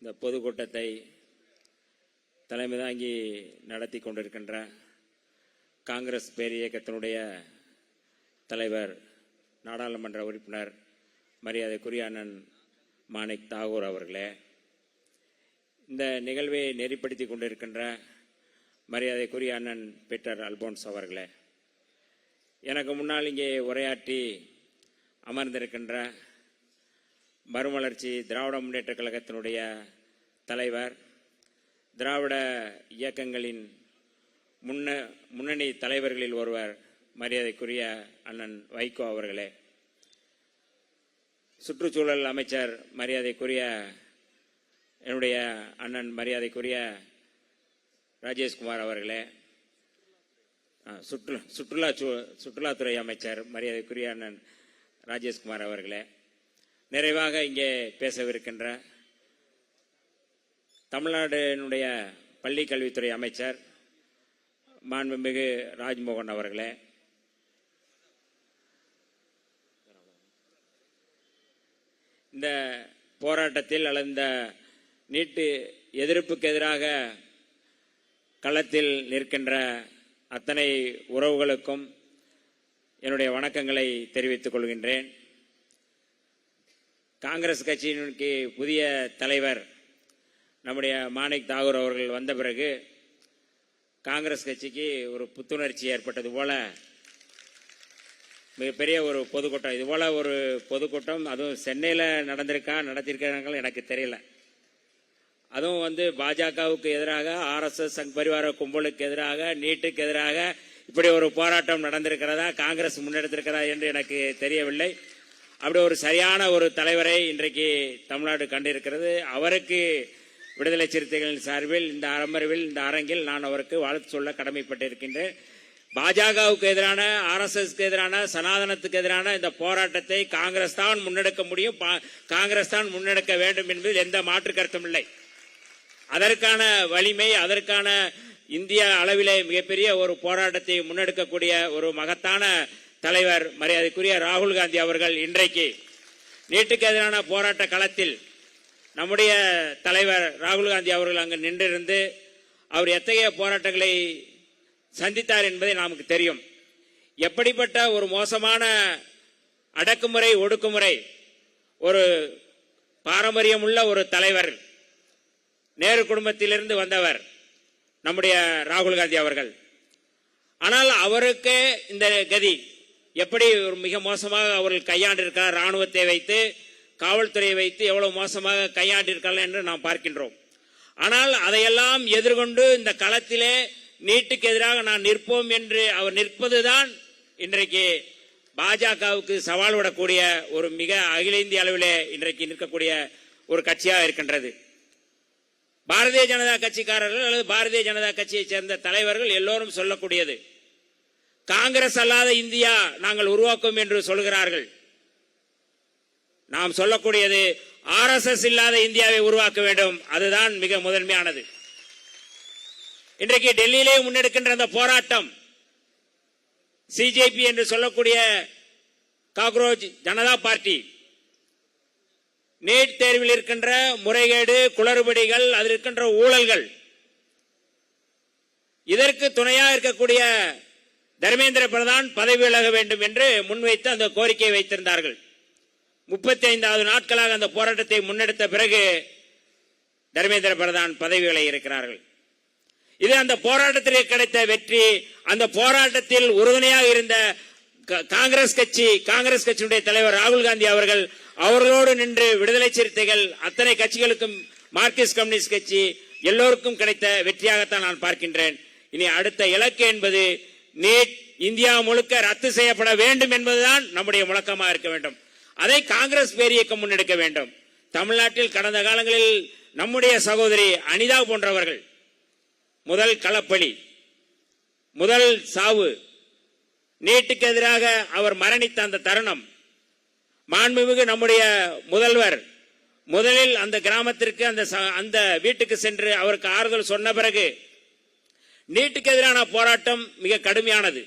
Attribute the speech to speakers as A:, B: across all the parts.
A: இந்த பொதுக்கூட்டத்தை தலைமை தாங்கி நடத்தி கொண்டிருக்கின்ற காங்கிரஸ் பேரியக்கத்தினுடைய தலைவர் நாடாளுமன்ற உறுப்பினர் மரியாதைக்குரிய அண்ணன் மாணிக் தாகூர் அவர்களே, இந்த நிகழ்வை நெறிப்படுத்தி கொண்டிருக்கின்ற மரியாதைக்குரிய அண்ணன் பீட்டர் அல்போன்ஸ் அவர்களே, எனக்கு முன்னால் இங்கே உரையாற்றி அமர்ந்திருக்கின்ற மறுமலர்ச்சி திராவிட முன்னேற்ற கழகத்தினுடைய தலைவர், திராவிட இயக்கங்களின் முன்னணி தலைவர்களில் ஒருவர் மரியாதைக்குரிய அண்ணன் வைகோ அவர்களே, சுற்றுச்சூழல் அமைச்சர் மரியாதைக்குரிய என்னுடைய அண்ணன் மரியாதைக்குரிய ராஜேஷ்குமார் அவர்களே, சுற்றுலாத்துறை அமைச்சர் மரியாதைக்குரிய அண்ணன் ராஜேஷ்குமார் அவர்களே, நிறைவாக இங்கே பேசவிருக்கின்ற தமிழ்நாட்டினுடைய பள்ளி கல்வித்துறை அமைச்சர் மாண்புமிகு ராஜ்மோகன் அவர்களே, இந்த போராட்டத்தில் அல்லது இந்த நீட்டு எதிர்ப்புக்கு எதிராக களத்தில் நிற்கின்ற அத்தனை உறவுகளுக்கும் என்னுடைய வணக்கங்களை தெரிவித்துக் கொள்கின்றேன். காங்கிரஸ் கட்சியினுக்கு புதிய தலைவர் நம்முடைய மாணிக் தாகூர் அவர்கள் வந்த பிறகு காங்கிரஸ் கட்சிக்கு ஒரு புத்துணர்ச்சி ஏற்பட்டது போல மிகப்பெரிய ஒரு பொதுக்கூட்டம், இது போல ஒரு பொதுக்கூட்டம் அதுவும் சென்னையில் நடத்தியிருக்காங்க எனக்கு தெரியல. அதுவும் பாஜகவுக்கு எதிராக, ஆர்எஸ்எஸ் சங் பரிவார கும்பலுக்கு எதிராக, நீட்டுக்கு எதிராக இப்படி ஒரு போராட்டம் நடந்திருக்கிறதா, காங்கிரஸ் முன்னெடுத்திருக்கிறதா என்று எனக்கு தெரியவில்லை. அப்படி ஒரு சரியான ஒரு தலைவரை இன்றைக்கு தமிழ்நாடு கண்டிருக்கிறது. அவருக்கு விடுதலை சிறுத்தைகளின் சார்பில் இந்த அமர்வில், இந்த அரங்கில் நான் அவருக்கு வாழ்த்து சொல்ல கடமைப்பட்டிருக்கின்றேன். பாஜகவுக்கு எதிரான, ஆர்எஸ்எஸ்க்கு எதிரான, சனாதனத்துக்கு எதிரான இந்த போராட்டத்தை காங்கிரஸ் தான் முன்னெடுக்க முடியும், காங்கிரஸ் தான் முன்னெடுக்க வேண்டும் என்பதில் எந்த மாற்று கருத்தும் இல்லை. அதற்கான வலிமை, அதற்கான இந்திய அளவிலே மிகப்பெரிய ஒரு போராட்டத்தை முன்னெடுக்கக்கூடிய ஒரு மகத்தான தலைவர் மரியாதைக்குரிய ராகுல் காந்தி அவர்கள் இன்றைக்கு நீட்டுக்கு எதிரான போராட்ட களத்தில் நம்முடைய தலைவர் ராகுல் காந்தி அவர்கள் அங்கு நின்றிருந்து அவர் எத்தகைய போராட்டங்களை சந்தித்தார் என்பதை நமக்கு தெரியும். எப்படிப்பட்ட ஒரு மோசமான அடக்குமுறை, ஒடுக்குமுறை, ஒரு பாரம்பரியம் உள்ள ஒரு தலைவர், நேரு குடும்பத்திலிருந்து வந்தவர் நம்முடைய ராகுல் காந்தி அவர்கள். ஆனால் அவருக்கு இந்த கதி எப்படி ஒரு மிக மோசமாக அவர்கள் கையாண்டிருக்கிறார், ராணுவத்தை வைத்து, காவல்துறையை வைத்து எவ்வளவு மோசமாக கையாண்டிருக்கிறார்கள் என்று நாம் பார்க்கின்றோம். ஆனால் அதையெல்லாம் எதிர்கொண்டு இந்த களத்திலே நீட்டுக்கு எதிராக நான் நிற்போம் என்று அவர் நிற்பதுதான் இன்றைக்கு பாஜகவுக்கு சவால் விடக்கூடிய ஒரு மிக அகில இந்திய அளவிலே இன்றைக்கு நிற்கக்கூடிய ஒரு கட்சியாக இருக்கின்றது. பாரதிய ஜனதா கட்சிக்காரர்கள் அல்லது பாரதிய ஜனதா கட்சியை சேர்ந்த தலைவர்கள் எல்லோரும் சொல்லக்கூடியது, காங்கிரஸ் அல்லாத இந்தியா நாங்கள் உருவாக்கும் என்று சொல்கிறார்கள். நாம் சொல்லக்கூடியது ஆர்எஸ்எஸ் இல்லாத இந்தியாவை உருவாக்க வேண்டும், அதுதான் மிக முதன்மையானது. இன்றைக்கு டெல்லியிலே முன்னெடுக்கின்ற அந்த போராட்டம், சிஜேபி என்று சொல்லக்கூடிய காக்ரோச் ஜனதா பார்ட்டி, நீட் தேர்வில் இருக்கின்ற முறைகேடு, குளறுபடிகள், அதில் இருக்கின்ற ஊழல்கள், இதற்கு துணையாக இருக்கக்கூடிய தர்மேந்திர பிரதான் பதவி விலக வேண்டும் என்று முன்வைத்து அந்த கோரிக்கையை வைத்திருந்தார்கள். 35வது நாட்களாக அந்த போராட்டத்தை முன்னெடுத்த பிறகு தர்மேந்திர பிரதான் பதவி விலகி இருக்கிறார்கள். இது அந்த போராட்டத்திற்கு கிடைத்த வெற்றி. அந்த போராட்டத்தில் உறுதுணையாக இருந்த காங்கிரஸ் கட்சியுடைய தலைவர் ராகுல் காந்தி அவர்கள் அவர்களோடு நின்று விடுதலை சிறுத்தைகள், அத்தனை கட்சிகளுக்கும், மார்க்சிஸ்ட் கம்யூனிஸ்ட் கட்சி எல்லோருக்கும் கிடைத்த வெற்றியாகத்தான் நான் பார்க்கின்றேன். இனி அடுத்த இலக்கு என்பது நீட் இந்தியா முழுக்க ரத்து செய்யப்பட வேண்டும் என்பதுதான் நம்முடைய முழக்கமாக இருக்க வேண்டும். அதை காங்கிரஸ் பேரியக்கம் முன்னெடுக்க வேண்டும். தமிழ்நாட்டில் கடந்த காலங்களில் நம்முடைய சகோதரி அனிதா போன்றவர்கள் முதல் களப்பலி, முதல் சாவு, நீட்டுக்கு எதிராக அவர் மரணித்த அந்த தருணம், மாண்புமிகு நம்முடைய முதல்வர் முதலில் அந்த கிராமத்திற்கு, அந்த வீட்டுக்கு சென்று அவருக்கு ஆறுதல் சொன்ன பிறகு நீட்டுக்கு எதிரான போராட்டம் மிக கடுமையானது.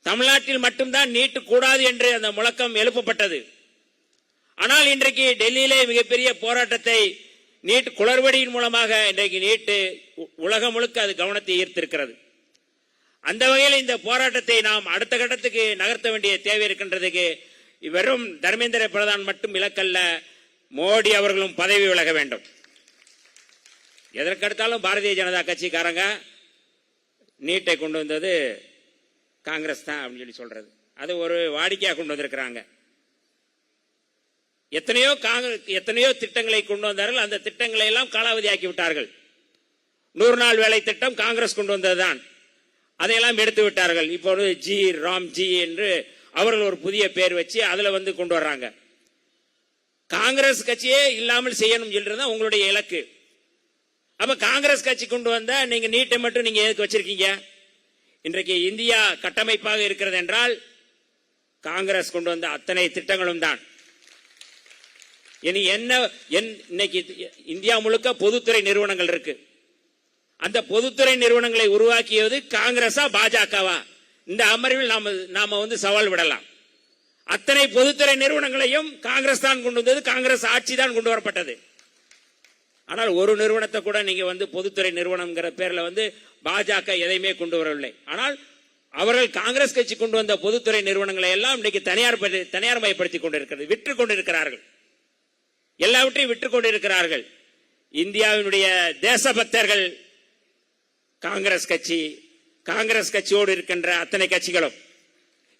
A: தமிழ்நாட்டில் மட்டும்தான் நீட்டு கூடாது என்று அந்த முழக்கம் எழுப்பப்பட்டது. ஆனால் இன்றைக்கு டெல்லியிலே மிகப்பெரிய போராட்டத்தை நீட் குளறுபடியின் மூலமாக இன்றைக்கு நீட்டு உலகம் முழுக்க அது கவனத்தை ஈர்த்திருக்கிறது. அந்த வகையில் இந்த போராட்டத்தை நாம் அடுத்த கட்டத்துக்கு நகர்த்த வேண்டிய தேவை இருக்கின்றதுக்கு வெறும் தர்மேந்திர பிரதான் மட்டும் இலக்கல்ல, மோடி அவர்களும் பதவி விலக வேண்டும். எதற்கெடுத்தாலும் பாரதிய ஜனதா கட்சிக்காரங்க நீட்டை கொண்டு வந்தது காங்கிரஸ் தான் அப்படின்னு சொல்லி சொல்றது, அது ஒரு வாடிக்கையாக கொண்டு வந்திருக்கிறாங்க. எத்தனையோ திட்டங்களை கொண்டு வந்தார்கள். அந்த திட்டங்களை எல்லாம் காலாவதி ஆக்கி விட்டார்கள். 100 நாள் வேலை திட்டம் காங்கிரஸ் கொண்டு வந்ததுதான், அதையெல்லாம் எடுத்து விட்டார்கள். இப்போது ஜி ராம்ஜி என்று அவர்கள் ஒரு புதிய பேர் வச்சு அதுல கொண்டு வர்றாங்க. காங்கிரஸ் கட்சியே இல்லாமல் செய்யணும் சொல்றதுதான் உங்களுடைய இலக்கு. அப்ப காங்கிரஸ் கட்சி கொண்டு வந்தா நீங்க நீட்டை மட்டும் நீங்க எதுக்கு வச்சிருக்கீங்க? இன்றைக்கு இந்தியா கட்டமைப்பாக இருக்கிறது என்றால் காங்கிரஸ் கொண்டு வந்த அத்தனை திட்டங்களும் தான். இனி இன்னைக்கு இந்தியா முழுக்க பொதுத்துறை நிறுவனங்கள் இருக்கு. அந்த பொதுத்துறை நிறுவனங்களை உருவாக்கியது காங்கிரஸா பாஜகவா? இந்த அமர்வில் நாம சவால் விடலாம். அத்தனை பொதுத்துறை நிறுவனங்களையும் காங்கிரஸ் தான் கொண்டு வந்தது, காங்கிரஸ் ஆட்சி தான் கொண்டு வரப்பட்டது. ஆனால் ஒரு நிறுவனத்தை கூட நீங்க பொதுத்துறை நிறுவனம்ங்கிற பேர்ல பாஜக எதையுமே கொண்டு வரவில்லை. ஆனால் அவர்கள் காங்கிரஸ் கட்சி கொண்டு வந்த பொதுத்துறை நிறுவனங்களை எல்லாம் இன்னைக்கு தனியார்மயப்படுத்திக் கொண்டிருக்கிறது, விற்று கொண்டிருக்கிறார்கள், எல்லாவற்றையும் விற்றுக் கொண்டிருக்கிறார்கள். இந்தியாவினுடைய தேசபக்தர்கள் காங்கிரஸ் கட்சி, காங்கிரஸ் கட்சியோடு இருக்கின்ற அத்தனை கட்சிகளும்.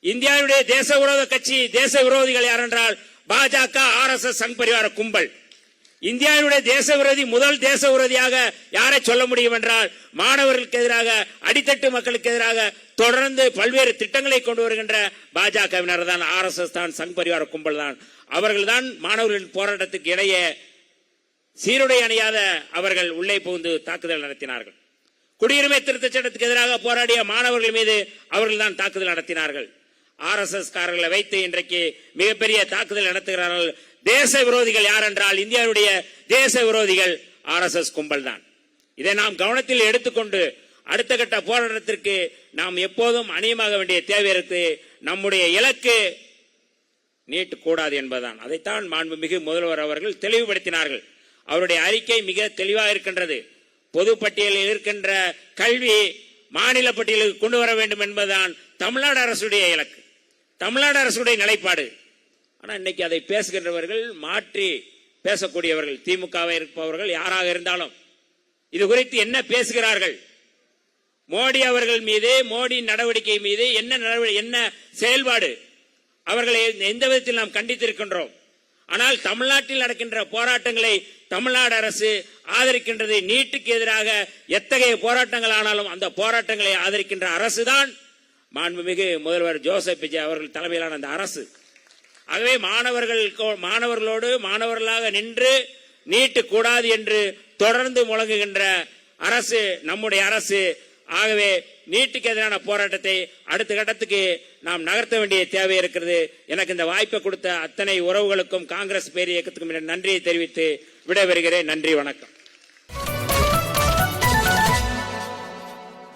A: இந்தியாவுடைய தேச விரோத கட்சி, தேச விரோதிகள் யார் என்றால் பாஜக, RSS, சங் பரிவார கும்பல். இந்தியாவுடைய தேச விரோதி, முதல் தேச விரோதியாக யாரை சொல்ல முடியும் என்றால் மாணவர்களுக்கு எதிராக, அடித்தட்டு மக்களுக்கு எதிராக தொடர்ந்து பல்வேறு திட்டங்களை கொண்டு வருகின்ற பாஜகவினர் தான், RSS தான், சங் பரிவார கும்பல் தான். அவர்கள் தான் மாணவர்களின் போராட்டத்துக்கு இடையே சீருடை அணியாத அவர்கள் உள்ளே புகுந்து தாக்குதல் நடத்தினார்கள். குடியுரிமை திருத்த சட்டத்துக்கு எதிராக போராடிய மாணவர்கள் மீது அவர்கள் தான் தாக்குதல் நடத்தினார்கள். RSS காரர்களை வைத்து இன்றைக்கு மிகப்பெரிய தாக்குதல் நடத்துகிறார்கள். தேச விரோதிகள் யார் என்றால் இந்தியாவுடைய தேச விரோதிகள் RSS கும்பல் தான். இதை நாம் கவனத்தில் எடுத்துக்கொண்டு அடுத்த கட்ட போராட்டத்திற்கு நாம் எப்போதும் அணியமாக வேண்டிய தேவை இருக்கு. நம்முடைய இலக்கு நீட் கூடாது என்பதுதான். அதைத்தான் மாண்புமிகு முதல்வர் அவர்கள் தெளிவுபடுத்தினார்கள். அவருடைய அறிக்கை மிக தெளிவாக இருக்கின்றது. பொது பட்டியலில் இருக்கின்ற கல்வி மாநில பட்டியலுக்கு கொண்டு வர வேண்டும் என்பதுதான் தமிழ்நாடு அரசுடைய இலக்கு, தமிழ்நாடு அரசுடைய நிலைப்பாடு. ஆனா இன்னைக்கு அதை பேசுகின்றவர்கள், மாற்றி பேசக்கூடியவர்கள், திமுகவை இருப்பவர்கள் யாராக இருந்தாலும் இது குறித்து என்ன பேசுகிறார்கள்? மோடி அவர்கள் மீது, மோடி நடவடிக்கை மீது என்ன செயல்பாடு? அவர்களை எந்த விதத்தில் நாம் கண்டித்திருக்கின்றோம். ஆனால் தமிழ்நாட்டில் நடக்கின்ற போராட்டங்களை தமிழ்நாடு அரசு ஆதரிக்கின்றது. நீட்டுக்கு எதிராக எத்தகைய போராட்டங்கள் ஆனாலும் அந்த போராட்டங்களை ஆதரிக்கின்ற அரசுதான் மாண்புமிகு முதல்வர் ஜோசப் விஜய் அவர்கள் தலைமையிலான அந்த அரசு. ஆகவே மாணவர்களோடு மாணவர்களாக நின்று நீட்டு கூடாது என்று தொடர்ந்து முழங்குகின்ற அரசு நம்முடைய அரசு. ஆகவே நீட்டுக்கு எதிரான போராட்டத்தை அடுத்த கட்டத்துக்கு நாம் நகர்த்த வேண்டிய தேவை இருக்கிறது. எனக்கு இந்த வாய்ப்பை கொடுத்த அத்தனை உறவுகளுக்கும் காங்கிரஸ் பேர் இயக்கத்துக்கும் நன்றியை தெரிவித்து விடைபெறுகிறேன். நன்றி, வணக்கம்.